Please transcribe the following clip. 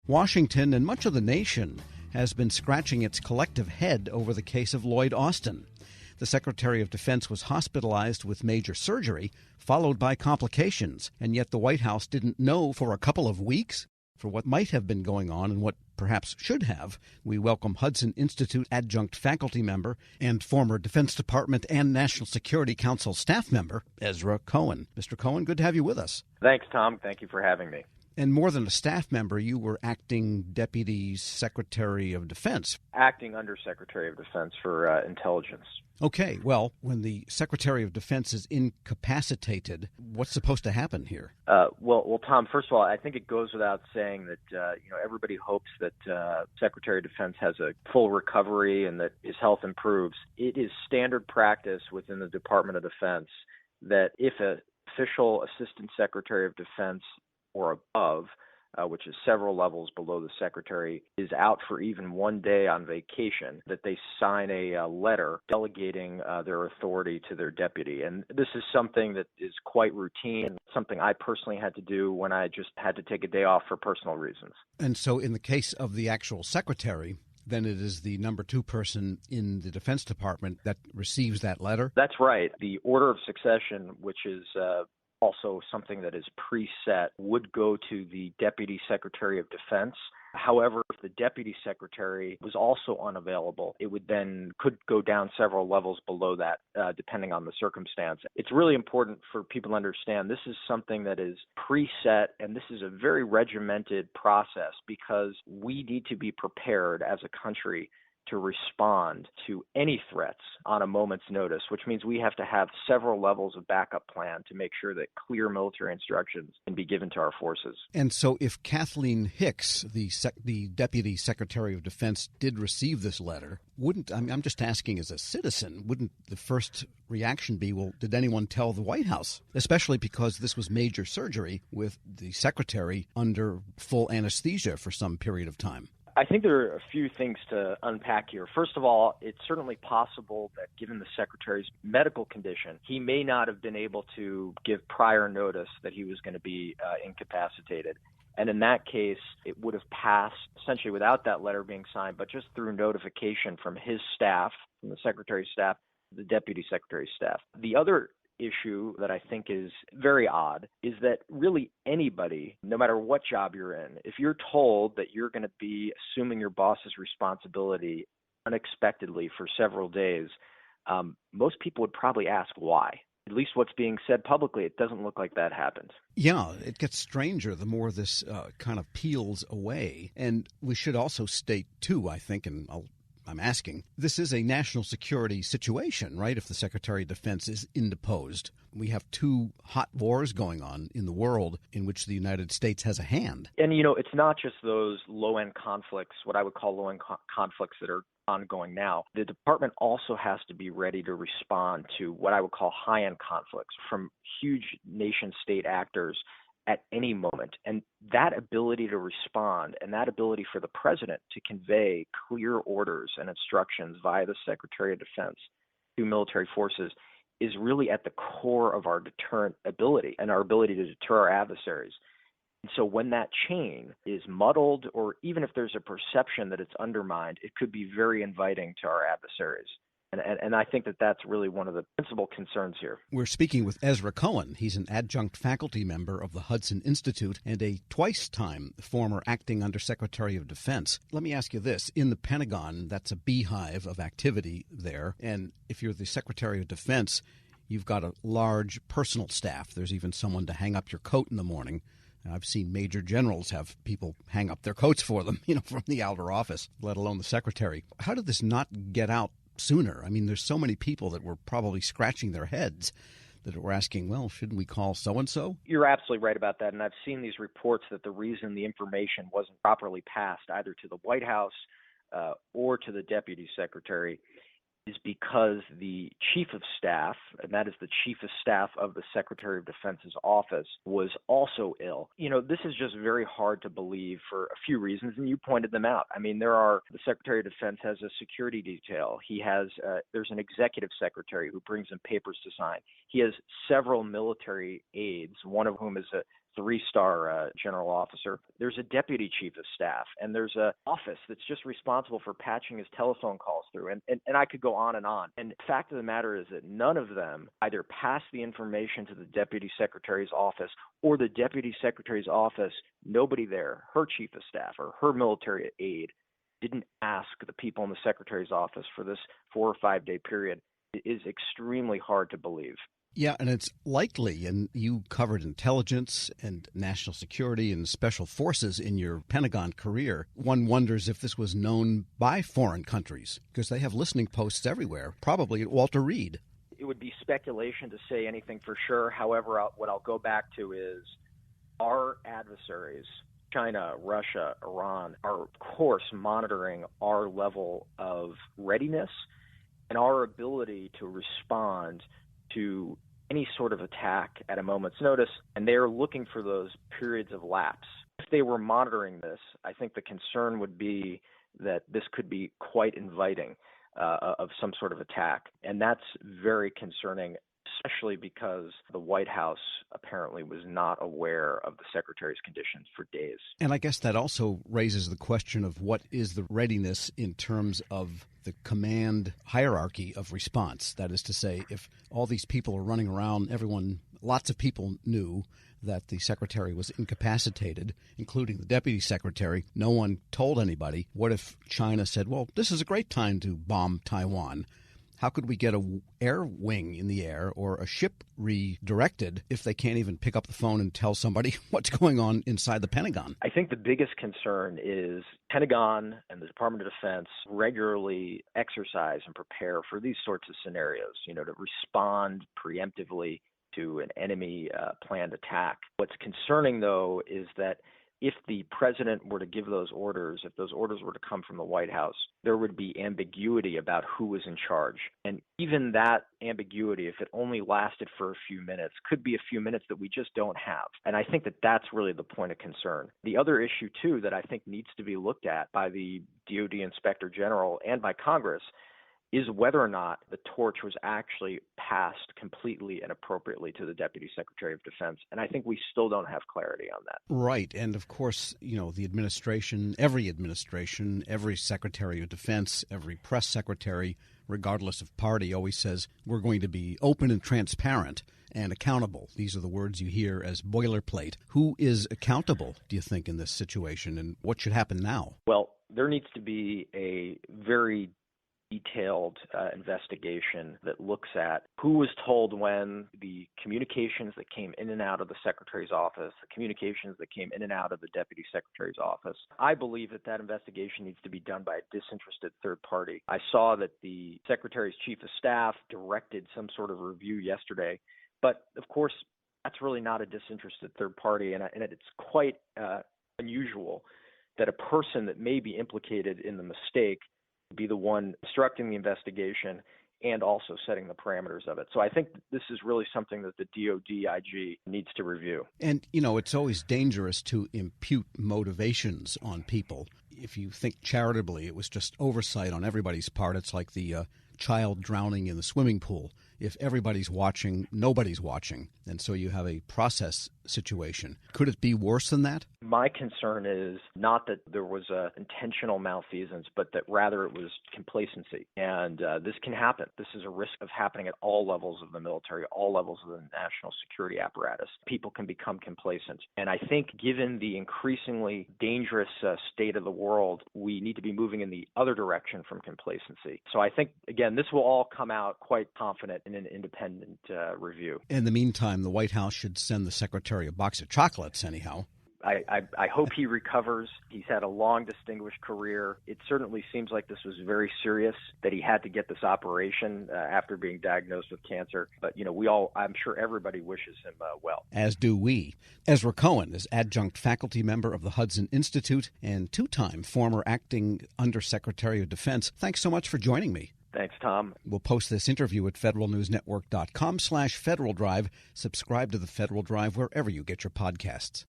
Washington and much of the nation has been scratching its collective head over the case of Lloyd Austin. The Secretary of Defense was hospitalized with major surgery, followed by complications, and yet the White House didn't know for a couple of weeks for what might have been going on and what perhaps should have. We welcome Hudson Institute adjunct faculty member and former Defense Department and National Security Council staff member, Ezra Cohen. Mr. Cohen, good to have you with us. Thanks, Tom. Thank you for having me. And more than a staff member, you were acting Deputy Secretary of Defense. Acting Undersecretary of Defense for Intelligence. Okay, well, when the Secretary of Defense is incapacitated, what's supposed to happen here? Well, Tom, first of all, I think it goes without saying that everybody hopes that Secretary of Defense has a full recovery and that his health improves. It is standard practice within the Department of Defense that if an official Assistant Secretary of Defense or above, which is several levels below the secretary, is out for even one day on vacation, that they sign a letter delegating their authority to their deputy. And this is something that is quite routine, something I personally had to do when I just had to take a day off for personal reasons. And so in the case of the actual secretary, then it is the number two person in the Defense Department that receives that letter? That's right. The order of succession, which is also something that is preset, would go to the Deputy Secretary of Defense. However, if the Deputy Secretary was also unavailable, it could go down several levels below that, depending on the circumstance. It's really important for people to understand this is something that is preset, and this is a very regimented process because we need to be prepared as a country to respond to any threats on a moment's notice, which means we have to have several levels of backup plan to make sure that clear military instructions can be given to our forces. And so if Kathleen Hicks, the Deputy Secretary of Defense, did receive this letter, I'm just asking as a citizen, wouldn't the first reaction be, well, did anyone tell the White House? Especially because this was major surgery with the secretary under full anesthesia for some period of time. I think there are a few things to unpack here. First of all, it's certainly possible that given the Secretary's medical condition, he may not have been able to give prior notice that he was going to be incapacitated. And in that case, it would have passed essentially without that letter being signed, but just through notification from his staff, from the Secretary's staff, the Deputy Secretary's staff. The other issue that I think is very odd is that really anybody, no matter what job you're in, if you're told that you're going to be assuming your boss's responsibility unexpectedly for several days, most people would probably ask why. At least what's being said publicly, it doesn't look like that happened. Yeah, it gets stranger the more this kind of peels away. And we should also state, too, I think, and I'm asking, this is a national security situation, right? If the Secretary of Defense is indeposed. We have two hot wars going on in the world in which the United States has a hand. And, it's not just those low-end conflicts, what I would call low-end conflicts that are ongoing now. The department also has to be ready to respond to what I would call high-end conflicts from huge nation-state actors at any moment. And that ability to respond and that ability for the president to convey clear orders and instructions via the Secretary of Defense to military forces is really at the core of our deterrent ability and our ability to deter our adversaries. And so when that chain is muddled, or even if there's a perception that it's undermined, it could be very inviting to our adversaries. And I think that that's really one of the principal concerns here. We're speaking with Ezra Cohen. He's an adjunct faculty member of the Hudson Institute and a twice-time former acting Undersecretary of Defense. Let me ask you this. In the Pentagon, that's a beehive of activity there. And if you're the Secretary of Defense, you've got a large personal staff. There's even someone to hang up your coat in the morning. And I've seen major generals have people hang up their coats for them, from the outer office, let alone the secretary. How did this not get out sooner? I mean, there's so many people that were probably scratching their heads that were asking, well, shouldn't we call so-and-so? You're absolutely right about that. And I've seen these reports that the reason the information wasn't properly passed either to the White House or to the Deputy Secretary is because the Chief of Staff, and that is the Chief of Staff of the Secretary of Defense's office, was also ill. This is just very hard to believe for a few reasons, and you pointed them out. I mean, the Secretary of Defense has a security detail. There's an executive secretary who brings him papers to sign. He has several military aides, one of whom is a 3-star general officer. There's a deputy chief of staff, and there's an office that's just responsible for patching his telephone calls through. And I could go on. And the fact of the matter is that none of them either passed the information to the deputy secretary's office, or the deputy secretary's office, nobody there, her chief of staff or her military aide, didn't ask the people in the secretary's office for this 4 or 5 day period. It is extremely hard to believe. Yeah, and it's likely, and you covered intelligence and national security and special forces in your Pentagon career. One wonders if this was known by foreign countries, because they have listening posts everywhere, probably at Walter Reed. It would be speculation to say anything for sure. However, what I'll go back to is our adversaries, China, Russia, Iran, are, of course, monitoring our level of readiness and our ability to respond to any sort of attack at a moment's notice, and they are looking for those periods of lapse. If they were monitoring this, I think the concern would be that this could be quite inviting of some sort of attack, and that's very concerning, especially because the White House apparently was not aware of the secretary's conditions for days. And I guess that also raises the question of what is the readiness in terms of the command hierarchy of response. That is to say, if all these people are running around, lots of people knew that the secretary was incapacitated, including the deputy secretary. No one told anybody. What if China said, well, this is a great time to bomb Taiwan? How could we get an air wing in the air or a ship redirected if they can't even pick up the phone and tell somebody what's going on inside the Pentagon? I think the biggest concern is Pentagon and the Department of Defense regularly exercise and prepare for these sorts of scenarios, to respond preemptively to an enemy planned attack. What's concerning, though, is that if the president were to give those orders, if those orders were to come from the White House, there would be ambiguity about who was in charge. And even that ambiguity, if it only lasted for a few minutes, could be a few minutes that we just don't have. And I think that that's really the point of concern. The other issue, too, that I think needs to be looked at by the DoD Inspector General and by Congress is whether or not the torch was actually passed completely and appropriately to the Deputy Secretary of Defense. And I think we still don't have clarity on that. Right. And of course, the administration, every Secretary of Defense, every press secretary, regardless of party, always says we're going to be open and transparent and accountable. These are the words you hear as boilerplate. Who is accountable, do you think, in this situation, and what should happen now? Well, there needs to be a very detailed investigation that looks at who was told when, the communications that came in and out of the secretary's office, the communications that came in and out of the deputy secretary's office. I believe that investigation needs to be done by a disinterested third party. I saw that the secretary's chief of staff directed some sort of review yesterday, but of course, that's really not a disinterested third party, and it's quite unusual that a person that may be implicated in the mistake be the one instructing the investigation and also setting the parameters of it. So I think this is really something that the DoD IG needs to review. And, it's always dangerous to impute motivations on people. If you think charitably, it was just oversight on everybody's part. It's like the child drowning in the swimming pool. If everybody's watching, nobody's watching. And so you have a process situation. Could it be worse than that? My concern is not that there was intentional malfeasance, but that rather it was complacency. And this can happen. This is a risk of happening at all levels of the military, all levels of the national security apparatus. People can become complacent. And I think given the increasingly dangerous state of the world, we need to be moving in the other direction from complacency. So I think, again, this will all come out quite confident in an independent review. In the meantime, the White House should send the secretary a box of chocolates anyhow. I hope he recovers. He's had a long, distinguished career. It certainly seems like this was very serious, that he had to get this operation after being diagnosed with cancer. But, I'm sure everybody wishes him well. As do we. Ezra Cohen is adjunct faculty member of the Hudson Institute and two-time former acting Undersecretary of Defense. Thanks so much for joining me. Thanks, Tom. We'll post this interview at federalnewsnetwork.com/Federal Drive. Subscribe to the Federal Drive wherever you get your podcasts.